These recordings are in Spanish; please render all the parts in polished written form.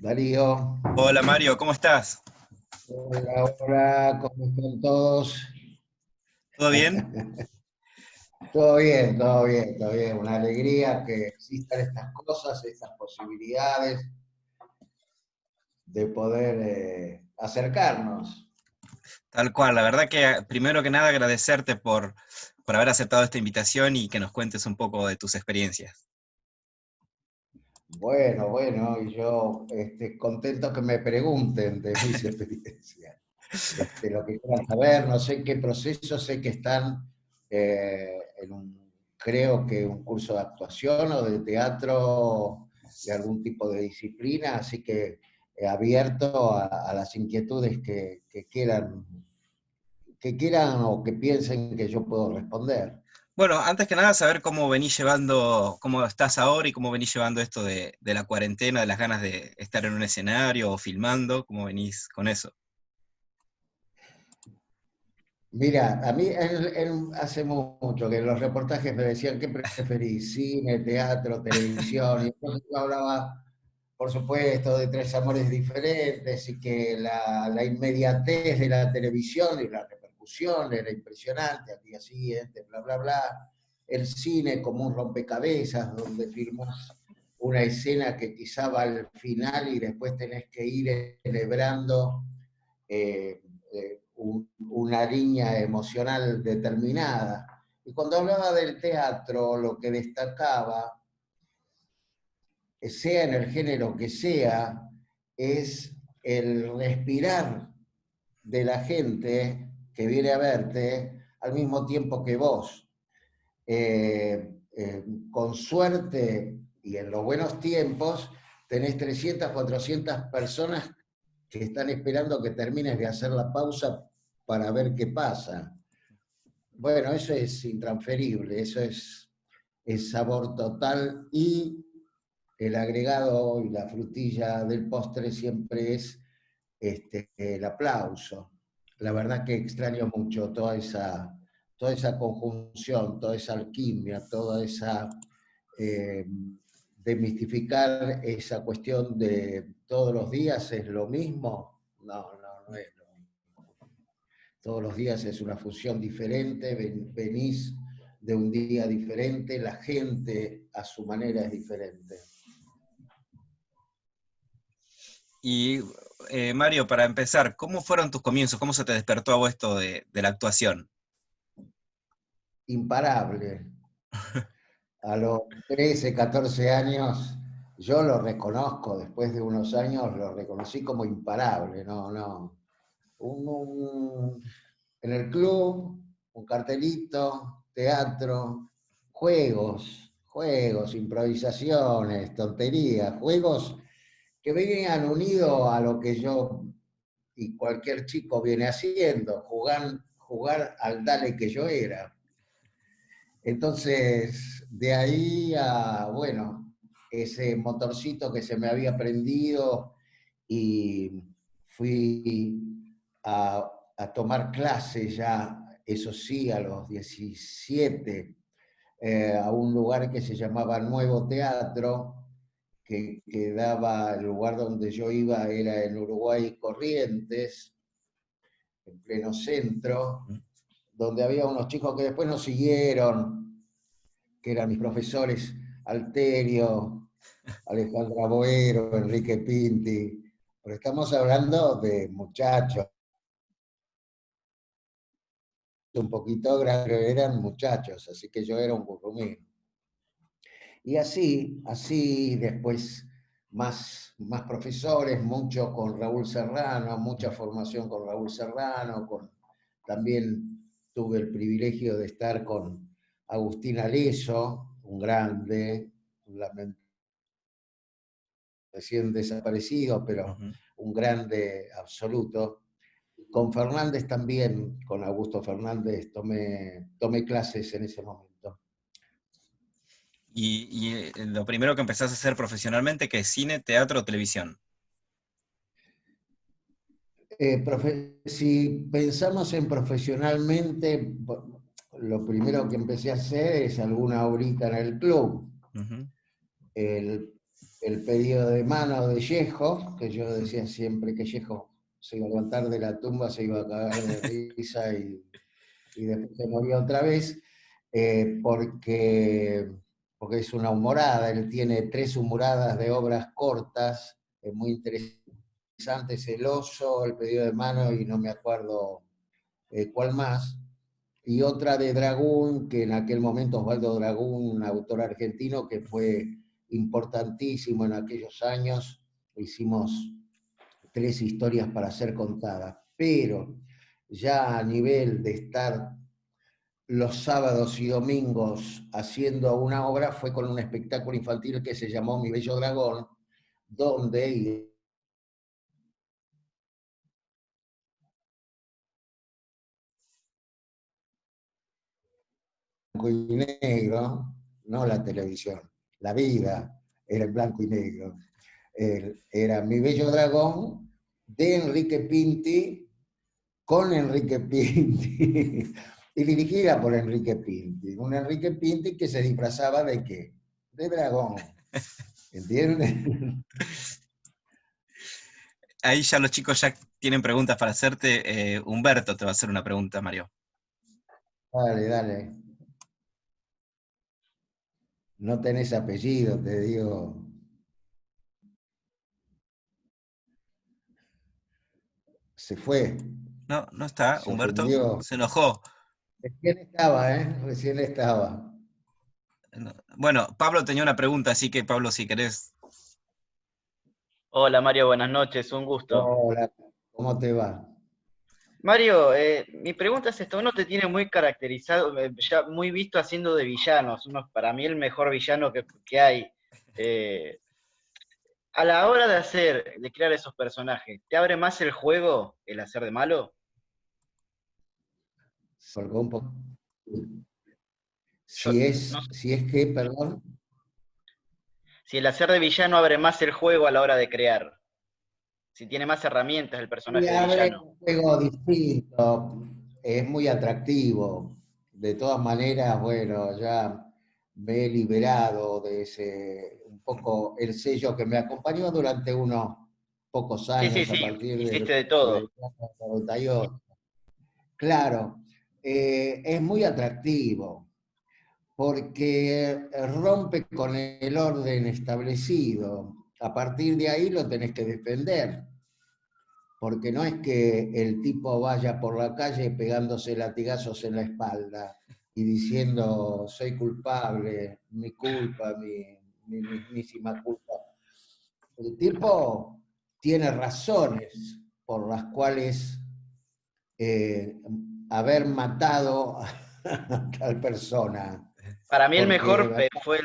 Darío, Hola Mario, ¿cómo estás? hola, hola, ¿cómo están todos? ¿Todo bien? Todo bien, todo bien, todo bien. Una alegría que existan estas cosas, estas posibilidades de poder acercarnos. Tal cual, la verdad que primero que nada agradecerte por haber aceptado esta invitación y que nos cuentes un poco de tus experiencias. Bueno, bueno, y yo contento que me pregunten de mis experiencias. Lo que quieran saber, no sé qué proceso, sé que están en creo que un curso de actuación o de teatro de algún tipo de disciplina, así que abierto a las inquietudes que quieran o que piensen que yo puedo responder. Bueno, antes que nada, saber cómo venís llevando, cómo estás ahora y cómo venís llevando esto de la cuarentena, de las ganas de estar en un escenario o filmando, cómo venís con eso. Mira, a mí hace mucho que en los reportajes me decían, ¿qué preferís? ¿Cine, teatro, televisión? Y entonces yo hablaba, por supuesto, de tres amores diferentes y que la inmediatez de la televisión y la repercusión era impresionante, al día siguiente, bla, bla, bla. El cine como un rompecabezas donde filmas una escena que quizá va al final y después tenés que ir celebrando una línea emocional determinada. Y cuando hablaba del teatro, lo que destacaba, sea en el género que sea, es el respirar de la gente que viene a verte al mismo tiempo que vos. Con suerte y en los buenos tiempos, tenés 300, 400 personas que están esperando que termines de hacer la pausa para ver qué pasa. Bueno, eso es intransferible, eso es sabor total y el agregado y la frutilla del postre siempre es el aplauso. La verdad que extraño mucho toda esa conjunción, toda esa alquimia, toda esa eh, demistificar esa cuestión de todos los días es lo mismo. No, no, no es lo mismo. Todos los días es una función diferente, venís de un día diferente, la gente a su manera es diferente. Y Mario, para empezar, ¿cómo fueron tus comienzos? ¿Cómo se te despertó a vos esto de la actuación? Imparable. A los 13, 14 años, yo lo reconozco, después de unos años lo reconocí como imparable, no, no. En el club, un cartelito, teatro, juegos, improvisaciones, tonterías, juegos que venían unidos a lo que yo y cualquier chico viene haciendo, jugar al dale que yo era. Entonces, de ahí a, bueno, ese motorcito que se me había prendido y fui a tomar clases ya, eso sí, a los 17, a un lugar que se llamaba Nuevo Teatro, que quedaba, el lugar donde yo iba era en Uruguay Corrientes, en pleno centro, donde había unos chicos que después nos siguieron, que eran mis profesores Alterio, Alejandra Boero, Enrique Pinti, pero estamos hablando de muchachos, un poquito grandes, eran muchachos, así que yo era un currumín. Y así después más profesores, mucho con Raúl Serrano, mucha formación con Raúl Serrano, también tuve el privilegio de estar con Agustín Aleso, un grande, recién desaparecido, pero Ujú. un grande absoluto. Con Fernández también, con Augusto Fernández, tomé clases en ese momento. Y lo primero que empezás a hacer profesionalmente, ¿qué es cine, teatro o televisión? Si pensamos en profesionalmente, lo primero que empecé a hacer es alguna horita en el club. Ujú. el pedido de mano de Yejo, que yo decía siempre que Yejo se iba a levantar de la tumba, se iba a cagar de risa y después se moría otra vez, porque es una humorada, él tiene 3 humoradas de obras cortas, muy interesantes, El oso, El pedido de mano y no me acuerdo cuál más, y otra de Dragún, que en aquel momento Osvaldo Dragún, un autor argentino que fue importantísimo en aquellos años, hicimos 3 historias para ser contadas, pero ya a nivel de estar los sábados y domingos haciendo una obra fue con un espectáculo infantil que se llamó Mi Bello Dragón, donde y blanco y negro, no la televisión, la vida era en blanco y negro. Era Mi Bello Dragón de Enrique Pinti con Enrique Pinti y dirigida por Enrique Pinti. Un Enrique Pinti que se disfrazaba de qué? De dragón. ¿Entiendes? Ahí ya los chicos ya tienen preguntas para hacerte. Humberto te va a hacer una pregunta, Mario. Dale, dale. No tenés apellido, te digo. Se fue, No, no está, se Humberto. ofendió. Se enojó. Recién estaba, ¿eh? Recién estaba. Bueno, Pablo tenía una pregunta, así que Pablo, si querés. Hola Mario, buenas noches, un gusto. Hola, ¿cómo te va? Mario, mi pregunta es esto, uno te tiene muy caracterizado, ya muy visto haciendo de villanos, uno para mí el mejor villano que hay. Eh, a la hora de crear esos personajes, ¿te abre más el juego el hacer de malo? Colgó un poco. Yo, no sé, Si es que, perdón, si el hacer de villano abre más el juego a la hora de crear, si tiene más herramientas el y personaje de abre villano. un juego distinto, es muy atractivo. De todas maneras, bueno, ya me he liberado de ese, un poco el sello que me acompañó durante unos pocos Sí, sí, años a sí, partir hiciste de del todo. año 98. Claro, es muy atractivo porque rompe con el orden establecido. A partir de ahí lo tenés que defender, porque no es que el tipo vaya por la calle pegándose latigazos en la espalda y diciendo soy culpable, mi culpa, mi mismísima culpa. El tipo tiene razones por las cuales eh, haber matado a tal persona, Para mí el porque mejor fue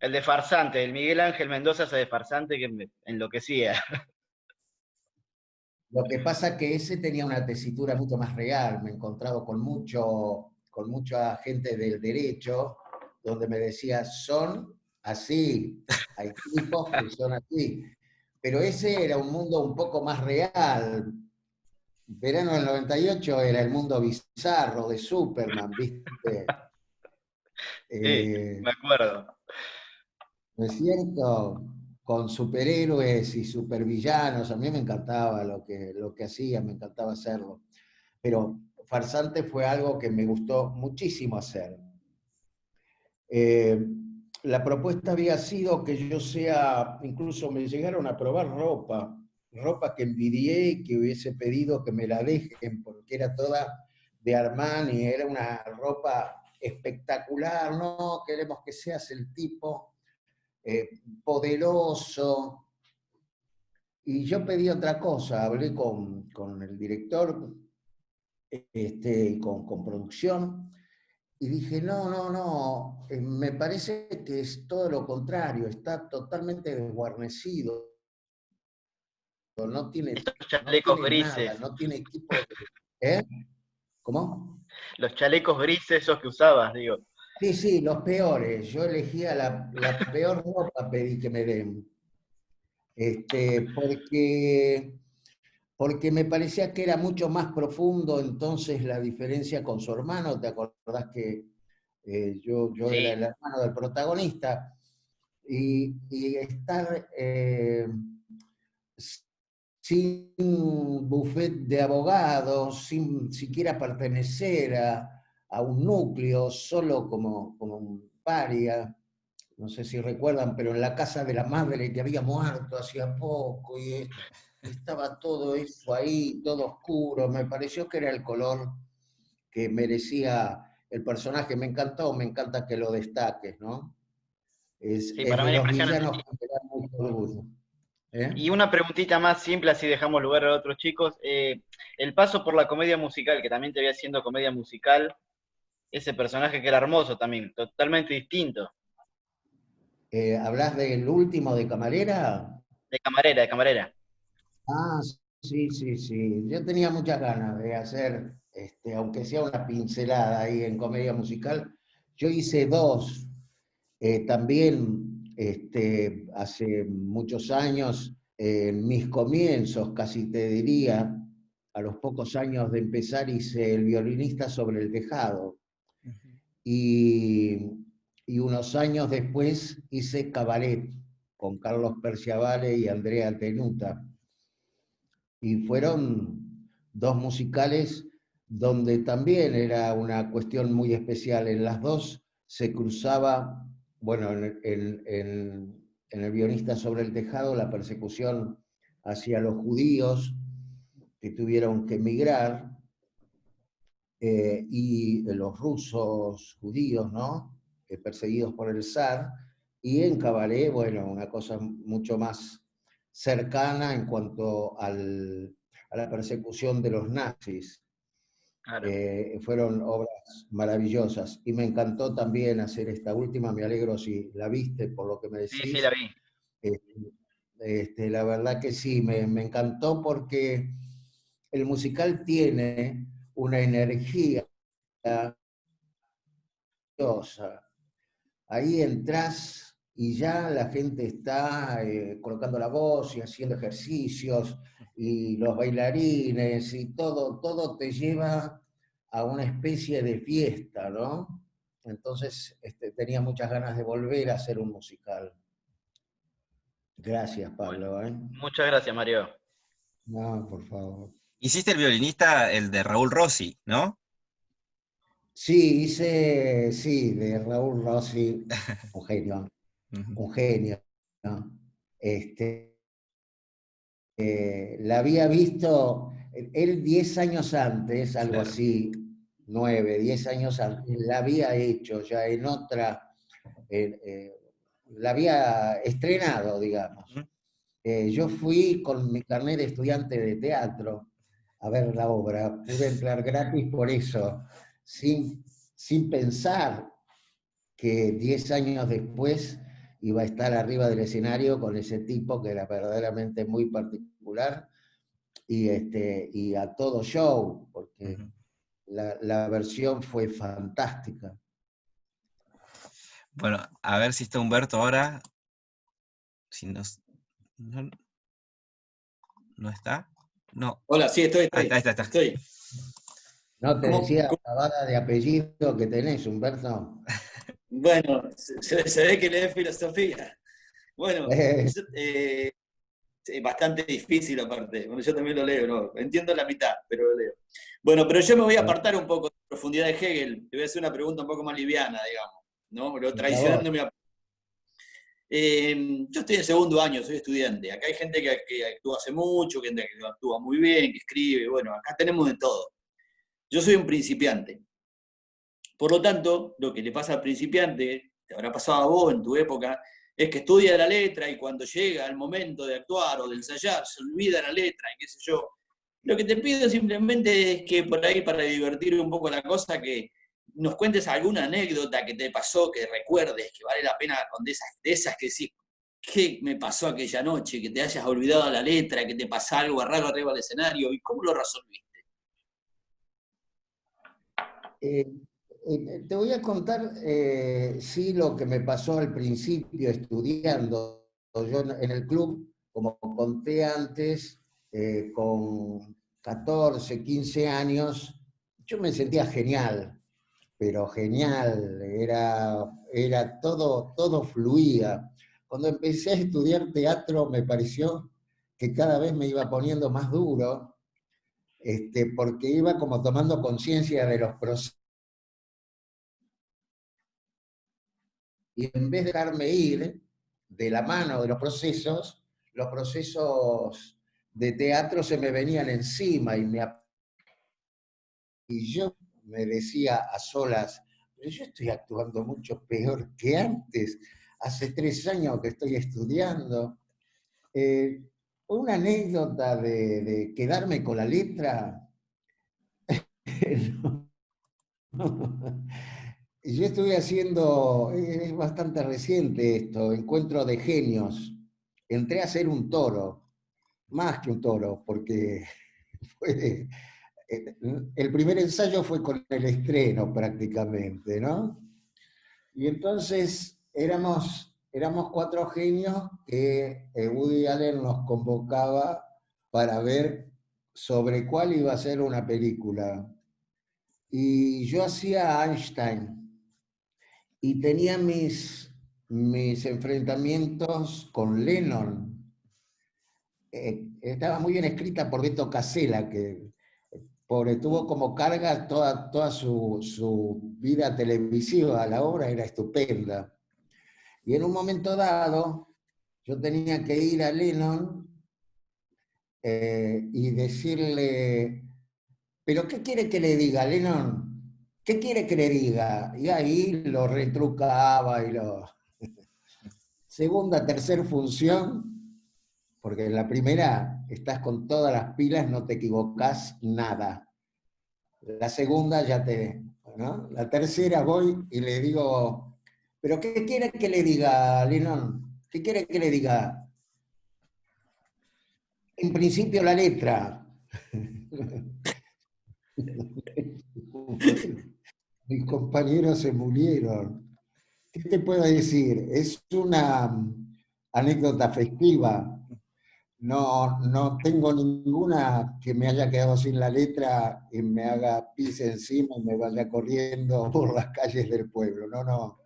el de farsante, el Miguel Ángel Mendoza ese de farsante que me enloquecía. lo que pasa es que ese tenía una tesitura mucho más real. Me he encontrado con mucha gente del derecho donde me decía, son así, hay tipos que son así. Pero ese era un mundo un poco más real. Verano del 98 era el mundo bizarro de Superman, ¿viste? Sí, Eh, me acuerdo. ¿No es cierto? Con superhéroes y supervillanos, a mí me encantaba lo que hacía, me encantaba hacerlo. Pero Farsante fue algo que me gustó muchísimo hacer. Eh, la propuesta había sido que yo sea, incluso me llegaron a probar ropa que envidié y que hubiese pedido que me la dejen, porque era toda de Armani, era una ropa espectacular, no queremos que seas el tipo poderoso. Y yo pedí otra cosa, hablé con el director con producción y dije, no, no, no, me parece que es todo lo contrario, está totalmente desguarnecido, Estos no chalecos tiene nada, grises, no tiene equipo de... ¿Eh? ¿Cómo? los chalecos grises esos que usabas, digo. Sí, sí, los peores. Yo elegía la peor ropa, pedí que me den. Porque me parecía que era mucho más profundo entonces la diferencia con su hermano. ¿Te acordás que yo era Sí, el hermano del protagonista? y estar sin buffet de abogados, sin siquiera pertenecer a un núcleo, solo como un paria. No sé si recuerdan, pero en la casa de la madre que había muerto hacía poco, y estaba todo eso ahí, todo oscuro. Me pareció que era el color que merecía el personaje. Me encantó, me encanta que lo destaques, ¿no? Sí, Es para mí de era los impresionante. villanos que me da mucho orgullo. ¿Eh? Y una preguntita más simple, así dejamos lugar a otros chicos. El paso por la comedia musical, que también te había haciendo comedia musical, ese personaje que era hermoso también, totalmente distinto. ¿Hablas del último de Camarera? De camarera, de camarera. Ah, sí, sí, sí. Yo tenía muchas ganas de hacer, aunque sea una pincelada ahí en comedia musical. Yo hice dos, también hace muchos años, en mis comienzos, casi te diría, a los pocos años de empezar, hice El violinista sobre el tejado. Y, y unos años después hice Cabaret con Carlos Perciavale y Andrea Tenuta. Y fueron dos musicales donde también era una cuestión muy especial. En las dos se cruzaba, bueno, en El violinista sobre el tejado, la persecución hacia los judíos que tuvieron que emigrar, y los rusos judíos, ¿no? Perseguidos por el zar, y en Cabaret, bueno, una cosa mucho más cercana en cuanto a la persecución de los nazis. Claro. Fueron obras maravillosas, y me encantó también hacer esta última. Me alegro si la viste por lo que me Sí, sí, la decís. vi. La verdad que sí, me encantó porque el musical tiene una energía maravillosa. Ahí entras y ya la gente está colocando la voz y haciendo ejercicios, y los bailarines y todo te lleva a una especie de fiesta, ¿no? Entonces tenía muchas ganas de volver a hacer un musical. Gracias, Bueno, Pablo, ¿eh? muchas gracias, Mario. No, por favor. Hiciste el violinista, el de Raúl Rossi, ¿no? Sí, hice, sí, de Raúl Rossi, un genio, Ujú. un genio, ¿no? Este, la había visto, él 10 años antes, algo Claro. así, 9, 10 años antes, la había hecho ya en otra, la había estrenado, digamos. Ujú. Yo fui con mi carnet de estudiante de teatro a ver la obra, pude entrar gratis por eso, sin, sin pensar que 10 años después iba a estar arriba del escenario con ese tipo que era verdaderamente muy particular, y a todo show, porque Ujú. la versión fue fantástica. Bueno, a ver si está Humberto ahora. Si no, no está. No. Hola, sí, Ah, está, está, está. estoy. ¿No te ¿Cómo, decía cómo? acabada de apellido que tenés, Humberto? Bueno, se ve que lees filosofía. Bueno, es bastante difícil aparte. Bueno, yo también lo leo, ¿no? Entiendo la mitad, pero lo leo. Bueno, pero yo me voy a apartar un poco de la profundidad de Hegel. Te voy a hacer una pregunta un poco más liviana, digamos, ¿no? Pero Por favor. traicionándome a... yo estoy en segundo año, soy estudiante. Acá hay gente que actúa hace mucho, gente que actúa muy bien, que escribe. Bueno, acá tenemos de todo. Yo soy un principiante. Por lo tanto, lo que le pasa al principiante, te habrá pasado a vos en tu época, es que estudia la letra y cuando llega el momento de actuar o de ensayar, se olvida la letra y qué sé yo. Lo que te pido simplemente es que por ahí, para divertir un poco la cosa, que nos cuentes alguna anécdota que te pasó, que recuerdes, que vale la pena, con de esas que decís, ¿qué me pasó aquella noche? Que te hayas olvidado la letra, que te pasa algo raro arriba del escenario, ¿y cómo lo resolviste? Eh, Te voy a contar, sí, lo que me pasó al principio estudiando. Yo en el club, como conté antes, con 14, 15 años, yo me sentía genial, pero genial, era todo fluía. cuando empecé a estudiar teatro me pareció que cada vez me iba poniendo más duro, porque iba como tomando conciencia de los procesos. Y en vez de dejarme ir de la mano de los procesos de teatro se me venían encima y yo me decía a solas, pero yo estoy actuando mucho peor que antes. Hace 3 años que estoy estudiando. Una anécdota de quedarme con la letra. Yo estuve haciendo, es bastante reciente esto, encuentro de genios. Entré a ser un toro, más que un toro, porque fue, el primer ensayo fue con el estreno prácticamente, ¿no? Y entonces éramos 4 genios que Woody Allen nos convocaba para ver sobre cuál iba a ser una película. Y yo hacía a Einstein y tenía mis enfrentamientos con Lennon. Estaba muy bien escrita por Beto Casella, que tuvo como carga toda su vida televisiva, la obra era estupenda. Y en un momento dado, yo tenía que ir a Lennon y decirle, ¿pero qué quiere que le diga, Lennon? ¿Qué quiere que le diga? Y ahí lo retrucaba y lo... Segunda, tercera función, porque en la primera estás con todas las pilas, no te equivocás nada. La segunda ya te... ¿no? La tercera voy y le digo, ¿pero qué quiere que le diga, Lennon? ¿Qué quiere que le diga? En principio la letra. Mis compañeros se murieron. ¿Qué te puedo decir? Es una anécdota festiva. No tengo ninguna que me haya quedado sin la letra y me haga pis encima y me vaya corriendo por las calles del pueblo. No.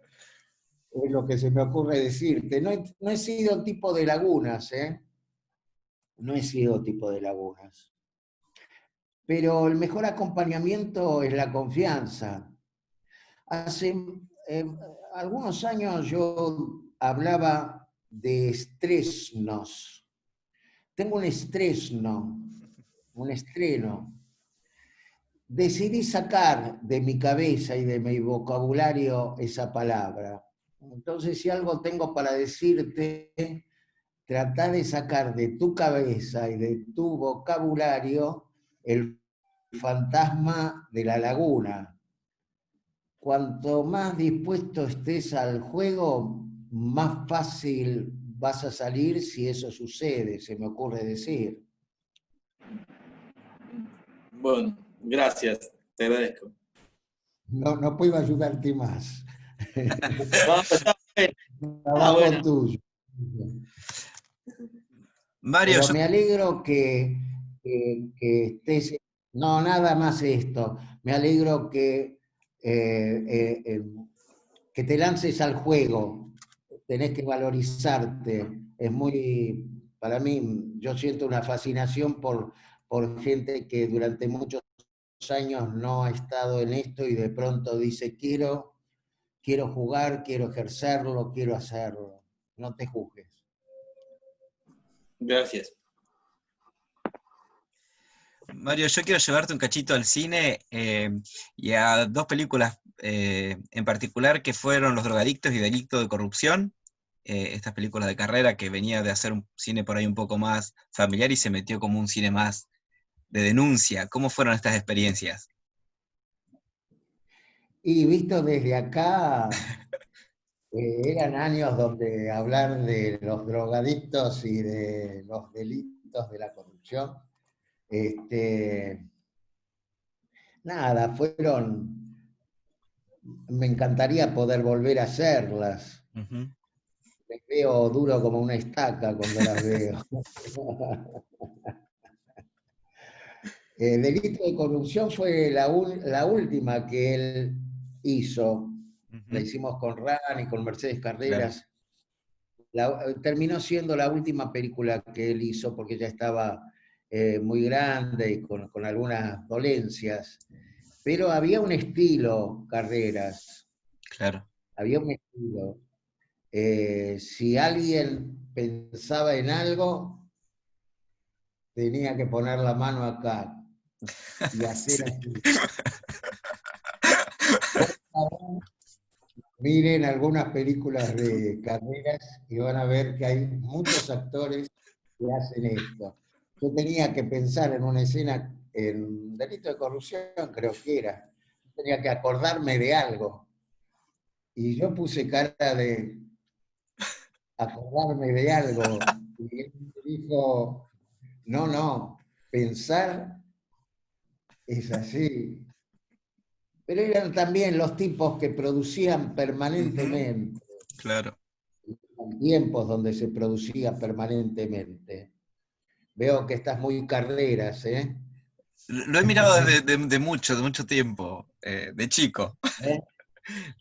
Es lo que se me ocurre decirte. No he sido tipo de lagunas, ¿eh? No he sido tipo de lagunas. Pero el mejor acompañamiento es la confianza. Hace algunos años yo hablaba de estresnos. Tengo un estreno. Decidí sacar de mi cabeza y de mi vocabulario esa palabra. Entonces, si algo tengo para decirte, trata de sacar de tu cabeza y de tu vocabulario el fantasma de la laguna. Cuanto más dispuesto estés al juego, más fácil vas a salir si eso sucede, se me ocurre decir. Bueno, gracias, te agradezco. No puedo ayudarte más. No, está bien. Trabajo tuyo. Mario, Pero me alegro que estés... No, nada más esto. Me alegro que te lances al juego. Tenés que valorizarte. Es muy, para mí, yo siento una fascinación por gente que durante muchos años no ha estado en esto y de pronto dice, quiero jugar, quiero ejercerlo, quiero hacerlo. No te juzgues. Gracias. Mario, yo quiero llevarte un cachito al cine y a 2 películas en particular que fueron Los drogadictos y Delicto de corrupción. Estas películas de carrera que venía de hacer un cine por ahí un poco más familiar y se metió como un cine más de denuncia. ¿Cómo fueron estas experiencias? Y visto desde acá, eran años donde hablar de los drogadictos y de los delitos de la corrupción, nada, me encantaría poder volver a hacerlas. Uh-huh. Me veo duro como una estaca cuando las veo. Delito de corrupción fue la última que él hizo. La hicimos con Ran y con Mercedes Carreras. terminó siendo la última película que él hizo porque ya estaba muy grande y con algunas dolencias. Pero había un estilo, Carreras, Claro. había un estilo. Si alguien pensaba en algo, tenía que poner la mano acá y hacer Sí. así. Por favor, miren algunas películas de Carreras y van a ver que hay muchos actores que hacen esto. Yo tenía que pensar en una escena, en delito de corrupción, creo que era. Tenía que acordarme de algo. Y yo puse cara de acordarme de algo. Y él me dijo, no, no, pensar es así. Pero eran también los tipos que producían Ujú, permanentemente, claro. en tiempos donde se producía permanentemente. Veo que estás muy Carreras, ¿eh? Lo he mirado desde de mucho tiempo, de chico. ¿Eh?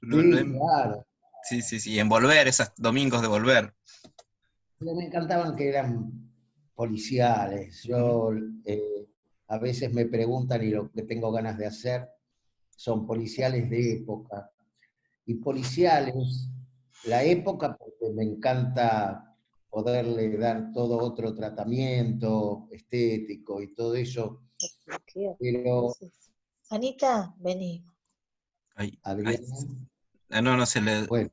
Lo Sí, he- claro. sí, sí, sí, en Volver, esos domingos de Volver. Pero me encantaban que eran policiales. Ujú, Yo a veces me preguntan y lo que tengo ganas de hacer son policiales de época. Y policiales, la época, porque me encanta poderle dar todo otro tratamiento estético y todo eso, pero Anita, vení. ay, ay, Adriana, no, no se le. bueno,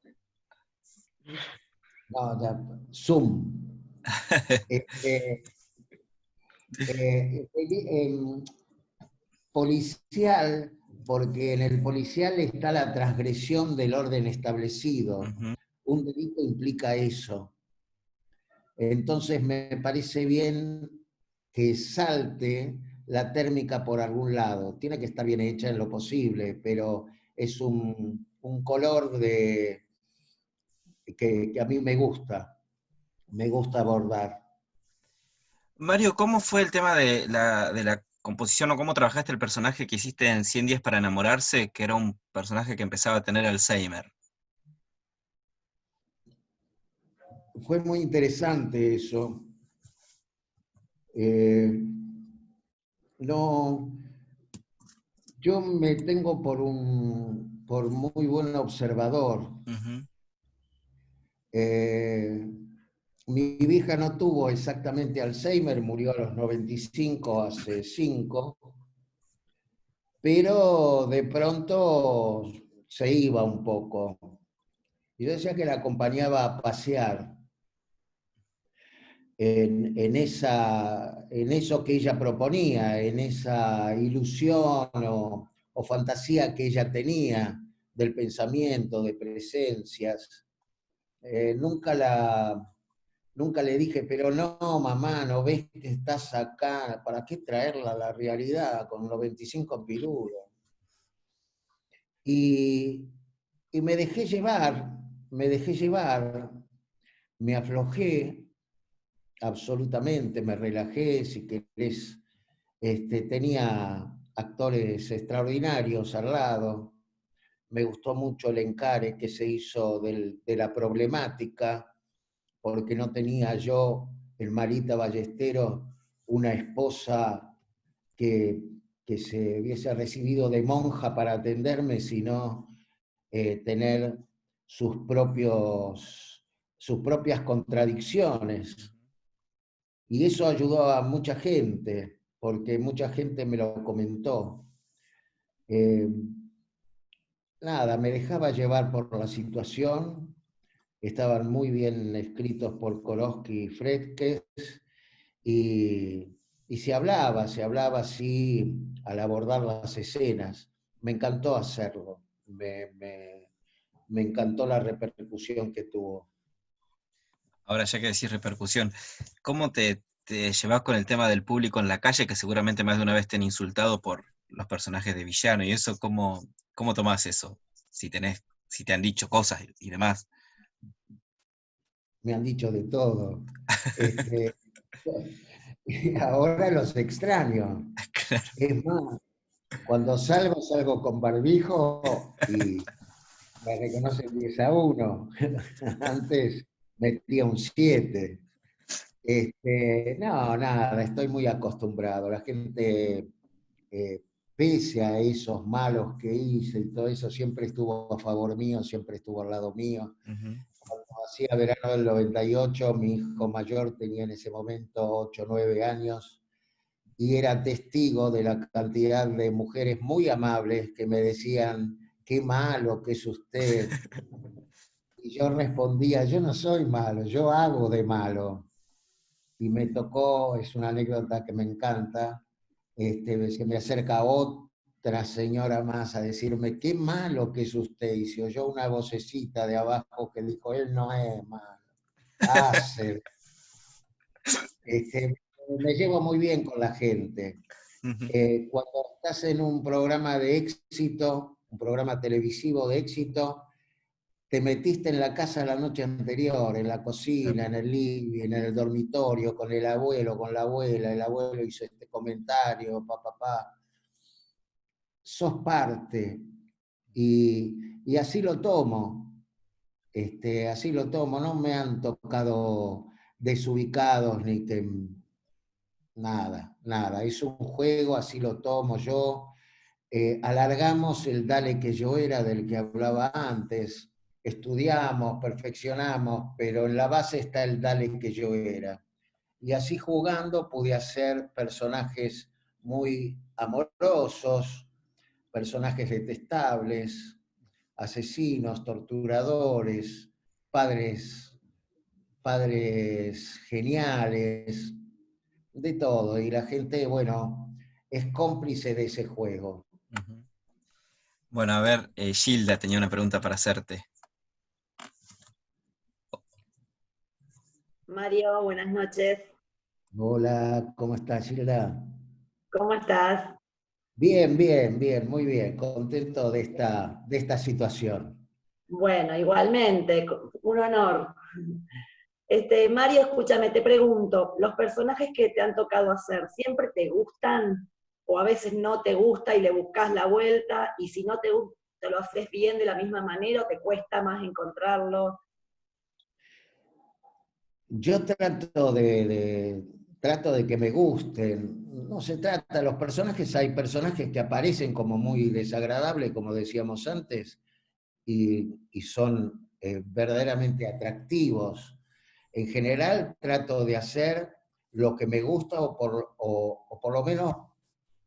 no, ya, Zoom. Este, policial, porque en el policial está la transgresión del orden establecido. Ujú. Un delito implica eso. Entonces me parece bien que salte la térmica por algún lado. Tiene que estar bien hecha en lo posible, pero es un color que a mí me gusta abordar. Mario, ¿cómo fue el tema de la composición o cómo trabajaste el personaje que hiciste en 100 días para enamorarse, que era un personaje que empezaba a tener Alzheimer? Fue muy interesante eso. Eh, no, yo me tengo por muy buen observador. Ujú, Eh, mi hija no tuvo exactamente Alzheimer, murió a los 95, hace 5, pero de pronto se iba un poco. Y yo decía que la acompañaba a pasear en eso que ella proponía, en esa ilusión o fantasía que ella tenía del pensamiento, de presencias. Nunca nunca le dije, pero no, mamá, ¿no ves que estás acá? ¿Para qué traerla a la realidad con los 25 pirulos? Y, y me dejé llevar, me aflojé absolutamente, me relajé, si querés, tenía actores extraordinarios al lado, me gustó mucho el encare que se hizo de la problemática, porque no tenía yo, el Marita Ballesteros, una esposa que, que se hubiese recibido de monja para atenderme, sino tener sus propias contradicciones. Y eso ayudó a mucha gente, porque mucha gente me lo comentó. Eh, Nada, me dejaba llevar por la situación, estaban muy bien escritos por Koroski y Fredkes, y, y se hablaba así al abordar las escenas. Me encantó hacerlo, me encantó la repercusión que tuvo. Ahora ya que decís repercusión, ¿cómo te llevas con el tema del público en la calle, que seguramente más de una vez te han insultado por los personajes de villano? Y eso, ¿cómo tomás eso? Si te han dicho cosas y demás. Me han dicho de todo. Este, y ahora los extraño. Claro. Es más, cuando salgo, salgo con barbijo y me reconocen 10 a 1. Antes metía un 7. No, nada, estoy muy acostumbrado. La gente, pese a esos malos que hice y todo eso, siempre estuvo a favor mío, siempre estuvo al lado mío. Ujú. Cuando hacía verano del 98, mi hijo mayor tenía en ese momento 8 o 9 años, y era testigo de la cantidad de mujeres muy amables que me decían, qué malo que es usted. Y yo respondía, yo no soy malo, yo hago de malo. Y me tocó, es una anécdota que me encanta, se me acerca otra señora más a decirme, qué malo que es usted. Y se oyó una vocecita de abajo que dijo, él no es malo, hace. Este, Me llevo muy bien con la gente. Ujú. Cuando estás en un programa de éxito, un programa televisivo de éxito, te metiste en la casa la noche anterior, en la cocina, en el living, en el dormitorio, con el abuelo, con la abuela, el abuelo hizo este comentario, papá. Sos parte, y así lo tomo, así lo tomo, no me han tocado desubicados ni que nada, nada, es un juego, así lo tomo yo. Alargamos el dale que yo era del que hablaba antes, estudiamos, perfeccionamos, pero en la base está el dale que yo era. Y así jugando pude hacer personajes muy amorosos, personajes detestables, asesinos, torturadores, padres, padres geniales, de todo. Y la gente, bueno, es cómplice de ese juego. Ujú. Bueno, a ver, Gilda tenía una pregunta para hacerte. Mario, buenas noches. Hola, ¿cómo estás, Gilda? ¿Cómo estás? Bien, bien, bien, muy bien. Contento de esta situación. Bueno, igualmente, un honor. Mario, escúchame, te pregunto, ¿los personajes que te han tocado hacer siempre te gustan? ¿O a veces no te gusta y le buscas la vuelta? Y si no te gusta, ¿te lo haces bien de la misma manera o te cuesta más encontrarlo? Yo trato de que me gusten. No se trata, los personajes, hay personajes que aparecen como muy desagradables, como decíamos antes, y son verdaderamente atractivos. En general trato de hacer lo que me gusta o por lo menos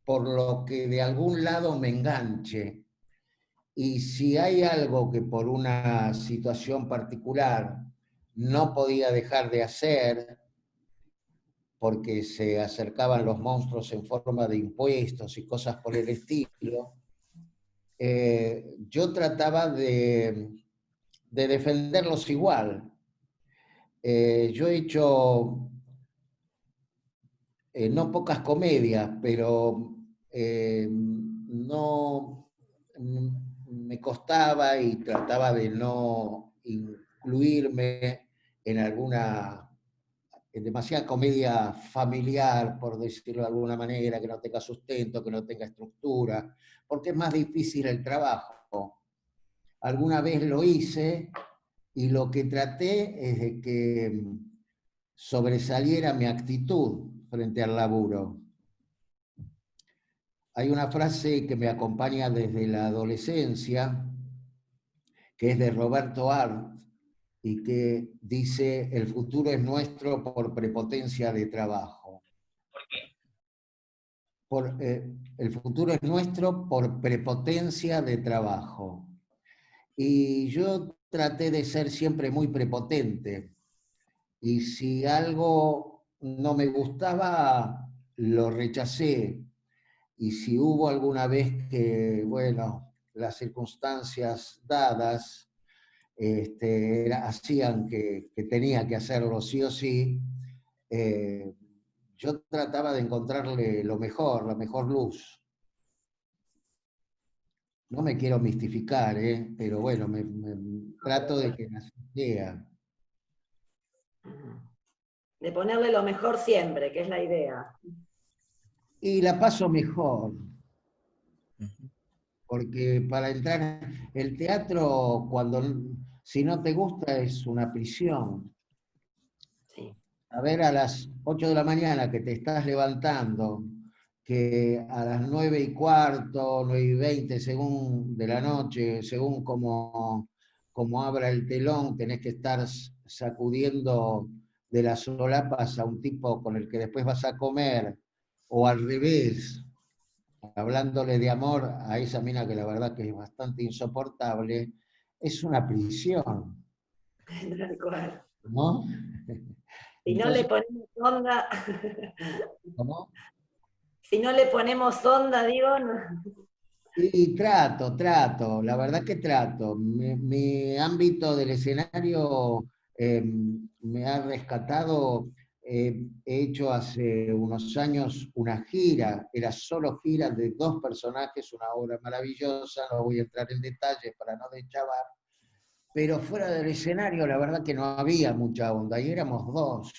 por lo que de algún lado me enganche. Y si hay algo que por una situación particular no podía dejar de hacer, porque se acercaban los monstruos en forma de impuestos y cosas por el estilo, yo trataba de defenderlos igual. Yo he hecho no pocas comedias, pero no me costaba y trataba de no incluirme en alguna, en demasiada comedia familiar, por decirlo de alguna manera, que no tenga sustento, que no tenga estructura, porque es más difícil el trabajo. Alguna vez lo hice y lo que traté es de que sobresaliera mi actitud frente al laburo. Hay una frase que me acompaña desde la adolescencia, que es de Roberto Arlt, y que dice, el futuro es nuestro por prepotencia de trabajo. El futuro es nuestro por prepotencia de trabajo. Y yo traté de ser siempre muy prepotente. Y si algo no me gustaba, lo rechacé. Y si hubo alguna vez que, bueno, las circunstancias dadas hacían que tenía que hacerlo sí o sí, eh, yo trataba de encontrarle lo mejor, la mejor luz. No me quiero mistificar, pero bueno, trato de que así sea. De ponerle lo mejor siempre, que es la idea. Y la paso mejor, Ujú. porque para entrar, el teatro, si no te gusta, es una prisión. Sí. A ver, a las 8 de la mañana que te estás levantando, que a las 9:15, 9:20, según de la noche, según como abra el telón, tenés que estar sacudiendo de las solapas a un tipo con el que después vas a comer, o al revés, hablándole de amor a esa mina que la verdad que es bastante insoportable, es una prisión, Tal cual. ¿no? Si no le Entonces, ponemos onda, ¿cómo? si no le ponemos onda, digo, no. Y trato, la verdad que trato. Mi ámbito del escenario me ha rescatado. He hecho hace unos años una gira, era solo gira de 2 personajes, una obra maravillosa, no voy a entrar en detalles para no deschavar, pero fuera del escenario la verdad que no había mucha onda, y éramos 2.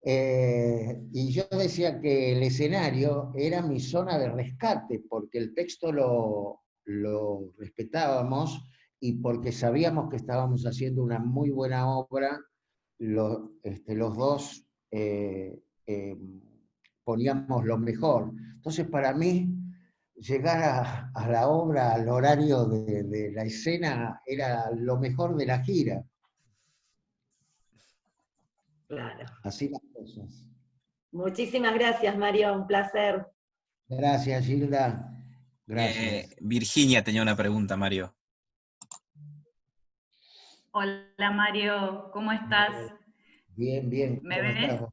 Y yo decía que el escenario era mi zona de rescate, porque el texto lo respetábamos y porque sabíamos que estábamos haciendo una muy buena obra, los dos poníamos lo mejor. Entonces, para mí, llegar a la obra, al horario de la escena, era lo mejor de la gira. Claro. Así las cosas. Muchísimas gracias, Mario, un placer. Gracias, Gilda. Gracias. Virginia tenía una pregunta, Mario. Hola Mario, ¿cómo estás? Bien, bien. ¿Me ¿Cómo ves? estás vos?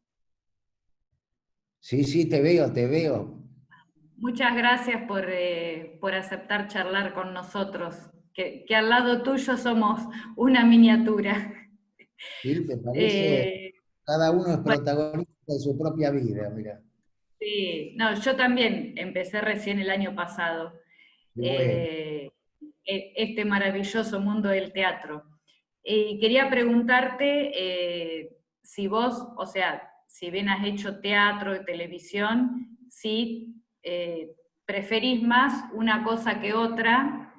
Sí, sí, te veo, te veo. Muchas gracias por aceptar charlar con nosotros, que al lado tuyo somos una miniatura. ¿Sí? ¿Te parece? Eh, Cada uno es bueno, protagonista de su propia vida, mira. sí, no, yo también empecé recién el año pasado Qué bueno. este maravilloso mundo del teatro. Y quería preguntarte si vos, o sea, si bien has hecho teatro y televisión, si preferís más una cosa que otra,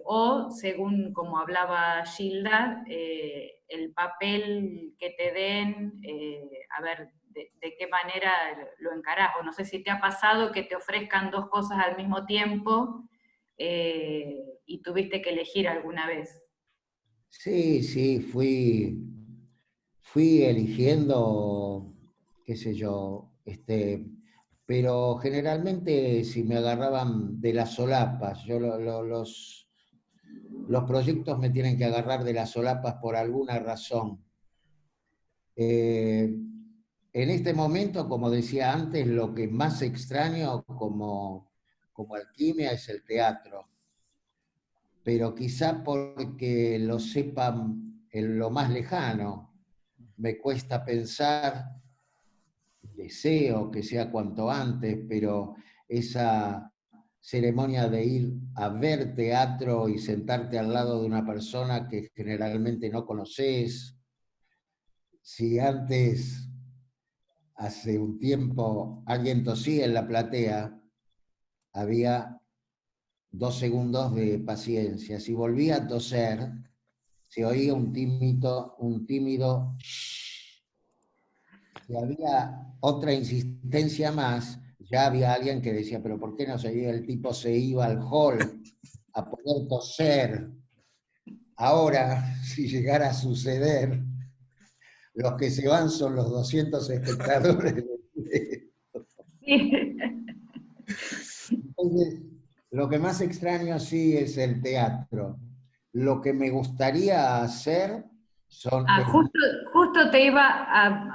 o según como hablaba Gilda, el papel que te den, a ver de qué manera lo encarás, o no sé si te ha pasado que te ofrezcan dos cosas al mismo tiempo y tuviste que elegir alguna vez. Sí, sí, fui eligiendo, qué sé yo, pero generalmente si me agarraban de las solapas, los proyectos me tienen que agarrar de las solapas por alguna razón. Eh, en este momento, como decía antes, lo que más extraño como alquimia es el teatro, pero quizá porque lo sepan en lo más lejano, me cuesta pensar, deseo que sea cuanto antes, pero esa ceremonia de ir a ver teatro y sentarte al lado de una persona que generalmente no conoces, si antes hace un tiempo alguien tosía en la platea, había 2 segundos de paciencia. Si volvía a toser, se oía un tímido shh. Si había otra insistencia más, ya había alguien que decía, pero ¿por qué no se iba? El tipo se iba al hall a poder toser. Ahora, si llegara a suceder, los que se van son los 200 espectadores. Sí. Entonces, lo que más extraño sí es el teatro. Lo que me gustaría hacer son... Ah, justo te iba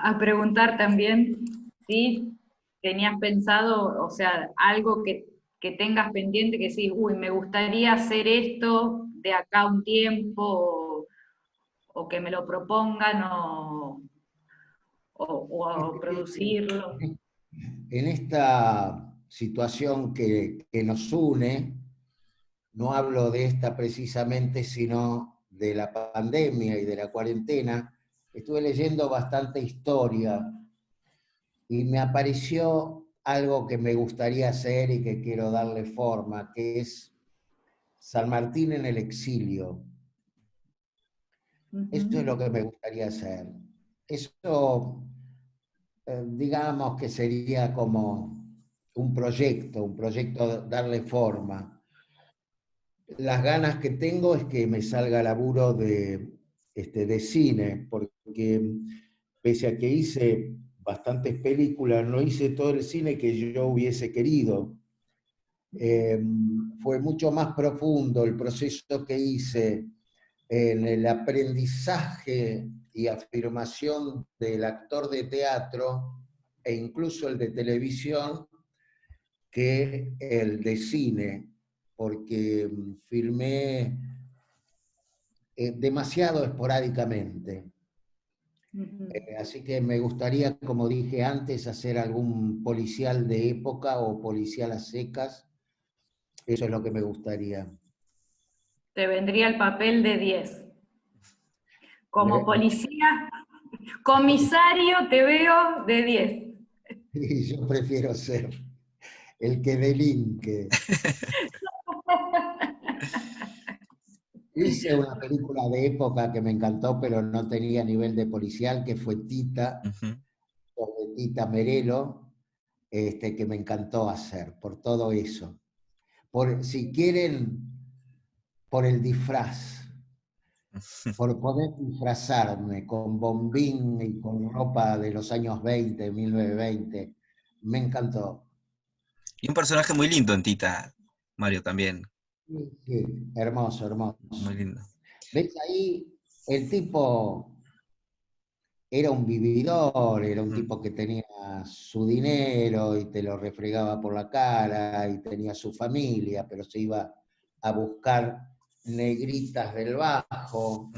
a preguntar también si tenías pensado, o sea, algo que tengas pendiente, que sí, uy, me gustaría hacer esto de acá a un tiempo, o que me lo propongan, o producirlo. En esta situación que nos une, no hablo de esta precisamente, sino de la pandemia y de la cuarentena, estuve leyendo bastante historia y me apareció algo que me gustaría hacer y que quiero darle forma, que es San Martín en el exilio. Eso es lo que me gustaría hacer. Eso, digamos que sería como un proyecto darle forma. Las ganas que tengo es que me salga laburo de cine, porque pese a que hice bastantes películas, no hice todo el cine que yo hubiese querido. Fue mucho más profundo el proceso que hice en el aprendizaje y afirmación del actor de teatro e incluso el de televisión que el de cine, porque filmé demasiado esporádicamente. Así que me gustaría, como dije antes, hacer algún policial de época o policial a secas. Eso es lo que me gustaría. Te vendría el papel de 10. Como policía, comisario te veo de 10. Y yo prefiero ser el que delinque. Hice una película de época que me encantó, pero no tenía nivel de policial, que fue Tita, sobre Tita Merelo, que me encantó hacer, por todo eso. Si quieren, por el disfraz, por poder disfrazarme con bombín y con ropa de los años 20, 1920, me encantó. Y un personaje muy lindo en Tita, Mario, también. Sí, sí, hermoso, hermoso. Muy lindo. ¿Ves ahí? El tipo era un vividor, era un tipo que tenía su dinero y te lo refregaba por la cara y tenía su familia, pero se iba a buscar negritas del bajo.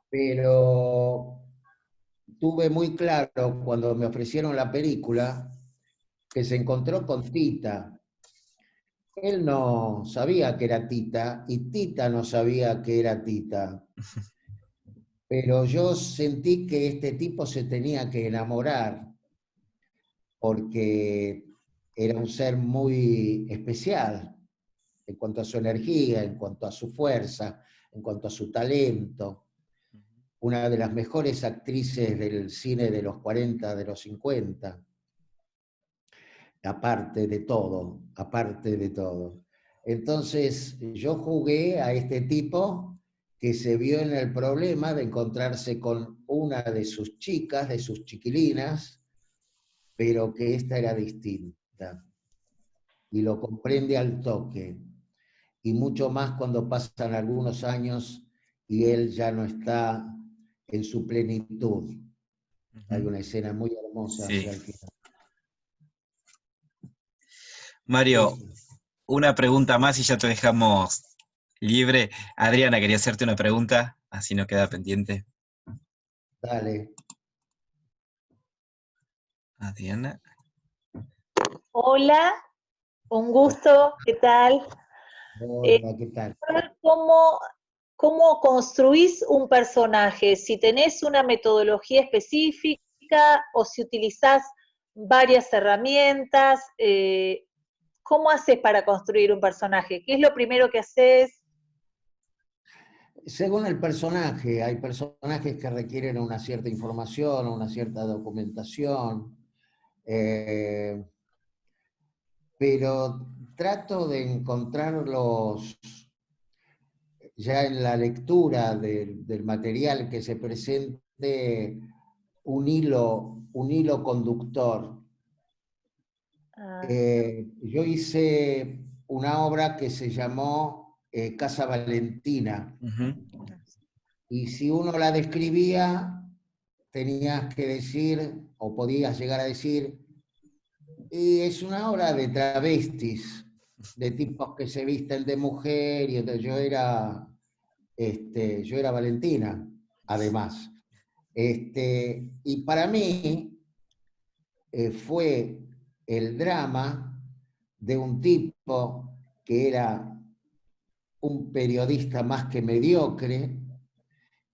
Pero tuve muy claro cuando me ofrecieron la película que se encontró con Tita. Él no sabía que era Tita y Tita no sabía que era Tita. Pero yo sentí que este tipo se tenía que enamorar porque era un ser muy especial en cuanto a su energía, en cuanto a su fuerza, en cuanto a su talento. Una de las mejores actrices del cine de los 40, de los 50. Aparte de todo, aparte de todo. Entonces yo jugué a este tipo que se vio en el problema de encontrarse con una de sus chicas, de sus chiquilinas, pero que esta era distinta. Y lo comprende al toque. Y mucho más cuando pasan algunos años y él ya no está en su plenitud. Hay una escena muy hermosa hacia el final. Mario, una pregunta más y ya te dejamos libre. Adriana quería hacerte una pregunta, así no queda pendiente. Dale. Adriana. Hola, un gusto, ¿qué tal? Hola, ¿qué tal? ¿Cómo construís un personaje? Si tenés una metodología específica o si utilizás varias herramientas, ¿cómo haces para construir un personaje? ¿Qué es lo primero que haces? Según el personaje, hay personajes que requieren una cierta información, una cierta documentación, pero trato de encontrarlos ya en la lectura del material que se presente un hilo conductor. Yo hice una obra que se llamó Casa Valentina. Y si uno la describía, tenías que decir, o podías llegar a decir, y es una obra de travestis, de tipos que se visten de mujer, y entonces yo era Valentina, además. Y para mí fue el drama de un tipo que era un periodista más que mediocre,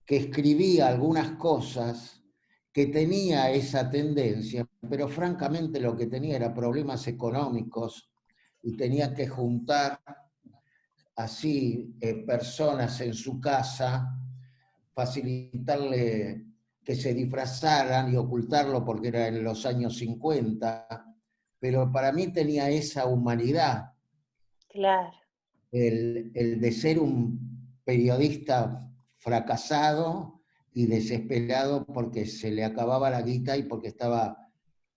que escribía algunas cosas, que tenía esa tendencia, pero francamente lo que tenía era problemas económicos y tenía que juntar así personas en su casa facilitarle que se disfrazaran y ocultarlo porque era en los años 50, pero para mí tenía esa humanidad, Claro. el de ser un periodista fracasado y desesperado porque se le acababa la guita y porque estaba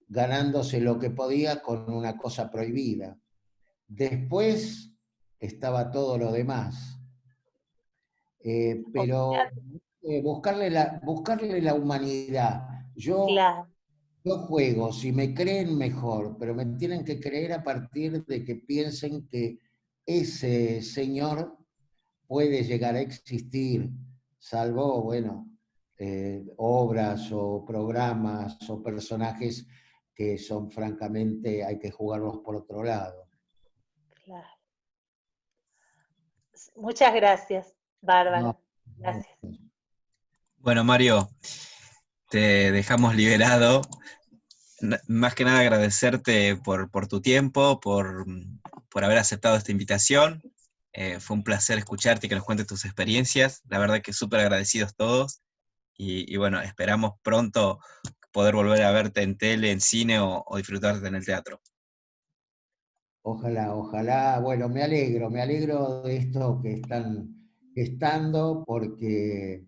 ganándose lo que podía con una cosa prohibida. Después estaba todo lo demás. Pero buscarle la humanidad. Claro. Yo juego, si me creen mejor, pero me tienen que creer a partir de que piensen que ese señor puede llegar a existir, salvo, bueno, obras o programas o personajes que son francamente, hay que jugarlos por otro lado. Claro. Muchas gracias, Bárbara. No, Gracias. Bueno, Mario, te dejamos liberado. Más que nada agradecerte por tu tiempo, por haber aceptado esta invitación. Fue un placer escucharte y que nos cuentes tus experiencias. La verdad que súper agradecidos todos. Y bueno, esperamos pronto poder volver a verte en tele, en cine o disfrutarte en el teatro. Ojalá, ojalá. Bueno, me alegro de esto que están gestando porque,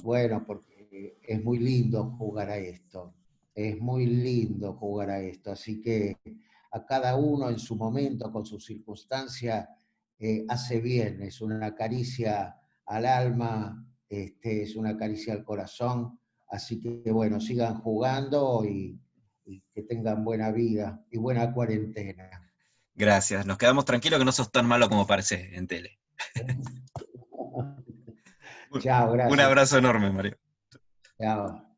bueno, porque es muy lindo jugar a esto. Es muy lindo jugar a esto. Así que a cada uno en su momento, con su circunstancia, hace bien. Es una caricia al alma, es una caricia al corazón. Así que, bueno, sigan jugando y que tengan buena vida y buena cuarentena. Gracias, nos quedamos tranquilos que no sos tan malo como pareces en tele. Chao, Un gracias. abrazo enorme, Mario. Chao.